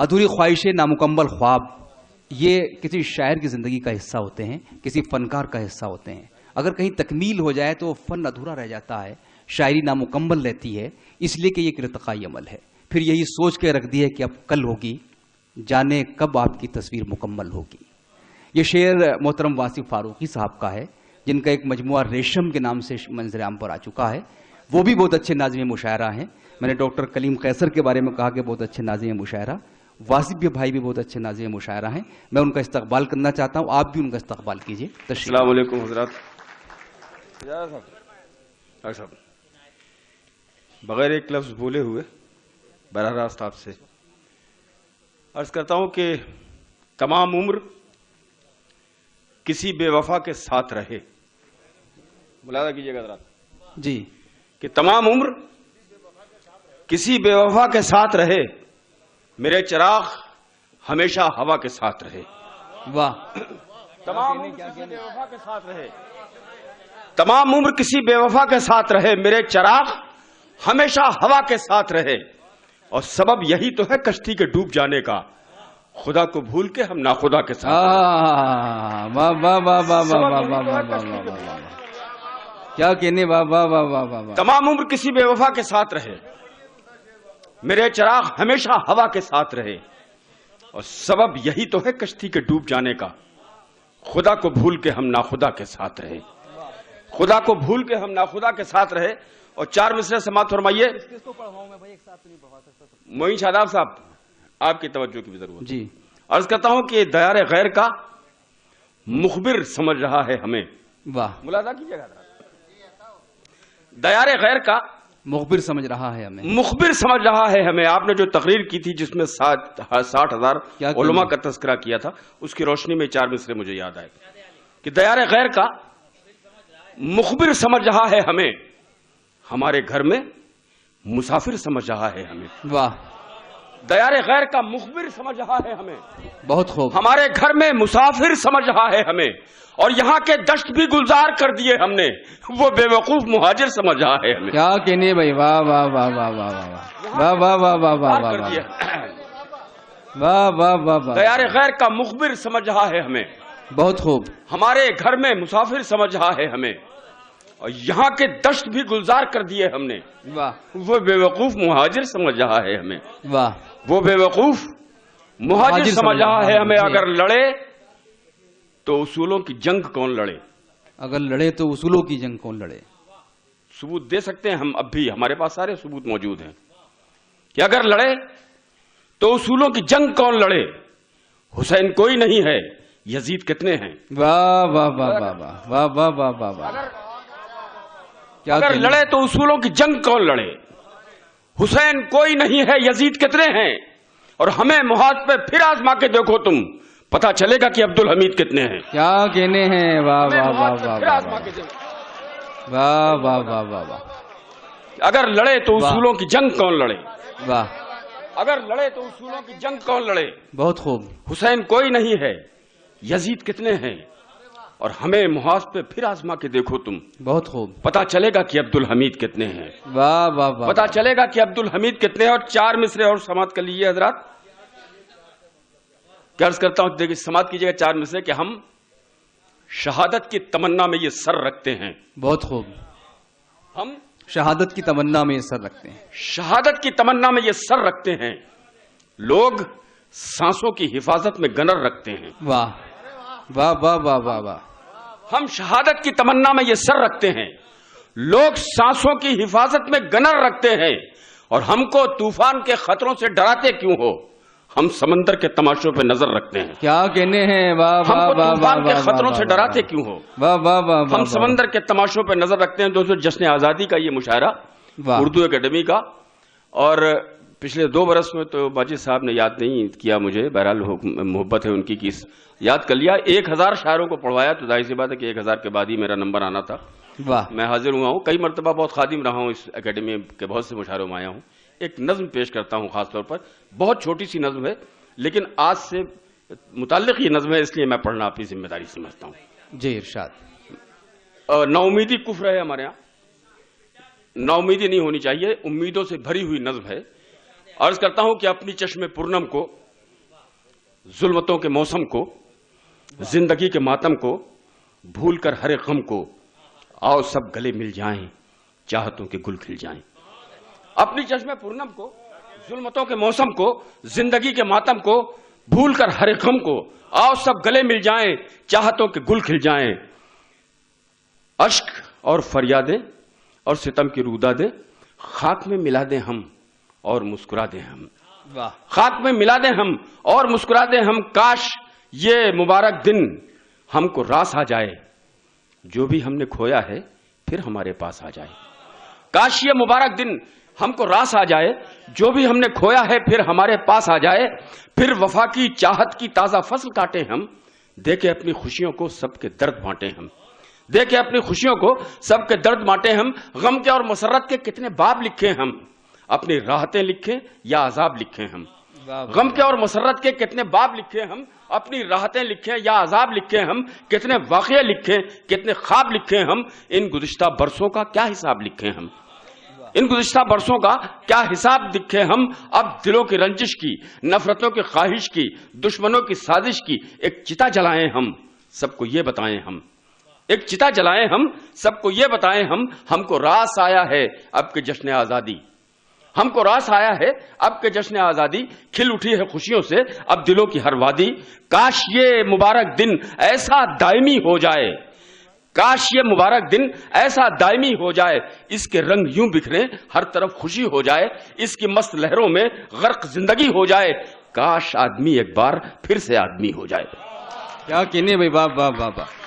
अधूरी ख्वाहिशें, नामुकम्मल ख्वाब, ये किसी शायर की ज़िंदगी का हिस्सा होते हैं, किसी फनकार का हिस्सा होते हैं। अगर कहीं तकमील हो जाए तो फ़न अधूरा रह जाता है, शायरी नामुकम्मल रहती है, इसलिए कि ये एक इर्तिक़ाई अमल है। फिर यही सोच के रख दिया कि अब कल होगी, जाने कब आपकी तस्वीर मुकम्मल होगी। ये शेर मोहतरम वासिफ फारूकी साहब का है, जिनका एक मजमुआ रेशम के नाम से मंज़र आम पर आ चुका है। वो भी बहुत अच्छे नाज़िम मुशायरा हैं। मैंने डॉक्टर कलीम कैसर के बारे में कहा कि बहुत अच्छे नाज़िम मुशायरा, वासिफ भाई भी बहुत अच्छे नाज़िम मुशायरा हैं। मैं उनका इस्तकबाल करना चाहता हूँ, आप भी उनका इस्तकबाल कीजिए। अस्सलाम वालेकुम हज़रात। साहब बगैर एक लफ्ज़ बोले हुए बराह रास्त आपसे अर्ज़ करता हूँ कि तमाम उम्र किसी बेवफा के साथ रहे। मुलाज़ा कीजिएगा ज़रा जी, कि तमाम उम्र किसी बेवफा के साथ रहे, मेरे चिराग हमेशा हवा के साथ रहे। वाह। तमाम उम्र किसी बेवफा के साथ रहे, तमाम उम्र किसी बेवफा के साथ रहे, मेरे चिराग हमेशा हवा के साथ रहे। और सबब यही तो है कश्ती के डूब जाने का, खुदा को भूल के हम नाखुदा के साथ। वाह वाह वाह वाह वाह वाह वाह, क्या कहने, वाह वाह वाह वाह वाह। तमाम उम्र किसी बेवफा के साथ रहे, मेरे चिराग हमेशा हवा के साथ रहे। और सबब यही तो है कश्ती के डूब जाने का, खुदा को भूल के हम नाखुदा के साथ रहे। खुदा को भूल के हम नाखुदा के साथ रहे। और चार मिसरे समाप्त फरमाइए। मोइन शादाब साहब, आपकी तवज्जो की भी जरूरत जी। अर्ज करता हूं कि दयारे गैर का मुखबिर समझ रहा है हमें। वाह। मुलाजा कीजिएगा। दयारे गैर का मुखबिर समझ रहा है हमें, मुखबिर समझ रहा है हमें। आपने जो तकरीर की थी जिसमें 60,000 उलमा का तस्करा किया था, उसकी रोशनी में चार मिसरे मुझे याद आए कि दयारे गैर का मुखबिर समझ रहा है हमें, हमारे घर में मुसाफिर समझ रहा है हमें। वाह। दयारे गैर का मुखबिर समझ रहा है हमें, बहुत खूब। हमारे घर में मुसाफिर समझ रहा है हमें। और यहाँ के दश्त भी गुलजार कर दिए हमने, वो बेवकूफ मुहाजिर समझ रहा है हमें। क्या कहने भाई, वाह वाह वाह वाह वाह वाह वाह वाह वाह वाह वाह वाह वाह वाह वाह। दयारे गैर का मुखबिर समझ रहा है हमें, बहुत खूब। हमारे घर में मुसाफिर समझ रहा है हमें। और यहाँ के दश्त भी गुलजार कर दिए हमने, वाह। वो बेवकूफ मुहाजिर समझ रहा है हमें। वाह। वो बेवकूफ मुहाजिर समझ रहा है हमें। अगर लड़े तो उसूलों की जंग कौन लड़े? अगर लड़े तो उसूलों की जंग कौन लड़े? सबूत दे सकते हैं हम, अब भी हमारे पास सारे सबूत मौजूद हैं कि अगर लड़े तो उसूलों की जंग कौन लड़े। हुसैन कोई नहीं है, यजीद कितने हैं। वाह वाह वाह वाह वाह वाह वाह वाह वाह। अगर लड़े तो उसूलों की जंग कौन लड़े। हुसैन कोई नहीं है, यजीद कितने हैं। और हमें मुहाज पे फिर आजमा के देखो तुम, पता चलेगा कि अब्दुल हमीद कितने हैं। क्या कहने हैं। वाह वाह वाह वाह वाह वाह वाह वाह वाह। अगर लड़े तो उसूलों की जंग कौन लड़े। वाह। अगर लड़े तो उसूलों की जंग कौन लड़े। बहुत खूब। हुसैन कोई नहीं है, यजीद कितने हैं। और हमें मुहाज पे फिर आजमा के देखो तुम, बहुत खूब। पता चलेगा कि अब्दुल हमीद कितने हैं। वाह वाह वाह। पता चलेगा कि अब्दुल हमीद कितने हैं। और चार मिसरे और समाप्त कर लीजिए हजरात। अर्ज करता हूं, देखिए समाप्त कीजिएगा चार मिसरे कि हम शहादत की तमन्ना में ये सर रखते हैं। बहुत खूब। हम शहादत की तमन्ना में ये सर रखते हैं। शहादत की तमन्ना में ये सर रखते हैं। लोग सांसों की हिफाजत में गनर रखते हैं। वाह वाह वाह वाह वाह वाह। हम शहादत की तमन्ना में ये सर रखते हैं। लोग सांसों की हिफाजत में गनर रखते हैं। और हमको तूफान के खतरों से डराते क्यों हो, हम समंदर के तमाशों पे नजर रखते हैं। क्या कहने हैं। वाह वाह हमको वाह तूफान के वाह खतरों से डराते क्यों हो, वाह वाह वाह। हम समंदर के तमाशों पे नजर रखते हैं। दोस्तों, जश्न आजादी का ये मुशायरा उर्दू एकेडमी का, और पिछले 2 बरस में तो बाजी साहब ने याद नहीं किया मुझे, बहरहाल मोहब्बत है उनकी कि याद कर लिया। 1000 शायरों को पढ़वाया, तो जाहिर सी बात है कि 1000 के बाद ही मेरा नंबर आना था। वाह। मैं हाजिर हुआ हूँ, कई मरतबा बहुत खादिम रहा हूँ, इस एकेडमी के बहुत से मुशायरों में आया हूँ। एक नज्म पेश करता हूँ खासतौर पर, बहुत छोटी सी नज्म है लेकिन आज से मुताल्लिक ये नज्म है, इसलिए मैं पढ़ना अपनी जिम्मेदारी समझता हूँ। जी इरशाद। नाउमीदी कुफ्र है हमारे यहाँ, नाउमीदी नहीं होनी चाहिए, उम्मीदों से भरी हुई नज्म है। अर्ज करता हूं कि अपनी चश्मे पूर्णम को जुल्मतों के मौसम को, जिंदगी के मातम को, भूल कर हरे गम को, आओ सब गले मिल जाएं, चाहतों के गुल खिल जाएं। अपनी चश्मे पूर्णम को, जुल्मतों के मौसम को, जिंदगी के मातम को, भूल कर हरे गम को, आओ सब गले मिल जाएं, चाहतों के गुल खिल जाएं। अश्क और फरियादें और सितम की रूदादें खाक में मिला दें हम और मुस्कुरा दें हम। वाह। खाक में मिला दें हम और मुस्कुरा दें हम। काश ये मुबारक दिन हमको रास आ जाए, जो भी हमने खोया है फिर हमारे पास आ जाए। काश ये मुबारक दिन हमको रास आ जाए, जो भी हमने खोया है फिर हमारे पास आ जाए। फिर वफा की चाहत की ताजा फसल काटे हम, देके अपनी खुशियों को सबके दर्द बांटे हम। देखे अपनी खुशियों को सबके दर्द बांटे हम। गम के और मसरत के कितने बाब लिखे हम, अपनी राहतें लिखें या अजाब लिखें हम। गम के और मसरत के कितने बाब लिखे हम, अपनी राहतें लिखें या अजाब लिखें हम। कितने वाक़ये लिखें, कितने ख्वाब लिखें हम, इन गुज़िश्ता बरसों का क्या हिसाब लिखें हम। इन गुज़िश्ता बरसों का क्या हिसाब लिखें हम। अब दिलों की रंजिश की, नफरतों की ख्वाहिश की, दुश्मनों की साजिश की एक चिता जलाएं हम, सबको ये बताएं हम। एक चिता जलाएं हम, सबको ये बताएं हम। हमको रास आया है अब के जश्न आजादी, हमको रास आया है अब के जश्न आजादी। खिल उठी है खुशियों से अब दिलों की हर वादी। काश ये मुबारक दिन ऐसा दायमी हो जाए, काश ये मुबारक दिन ऐसा दायमी हो जाए। इसके रंग यूं बिखरे हर तरफ खुशी हो जाए, इसकी मस्त लहरों में गर्क जिंदगी हो जाए। काश आदमी एक बार फिर से आदमी हो जाए। क्या कहने भाई, वाह वाह वाह वाह।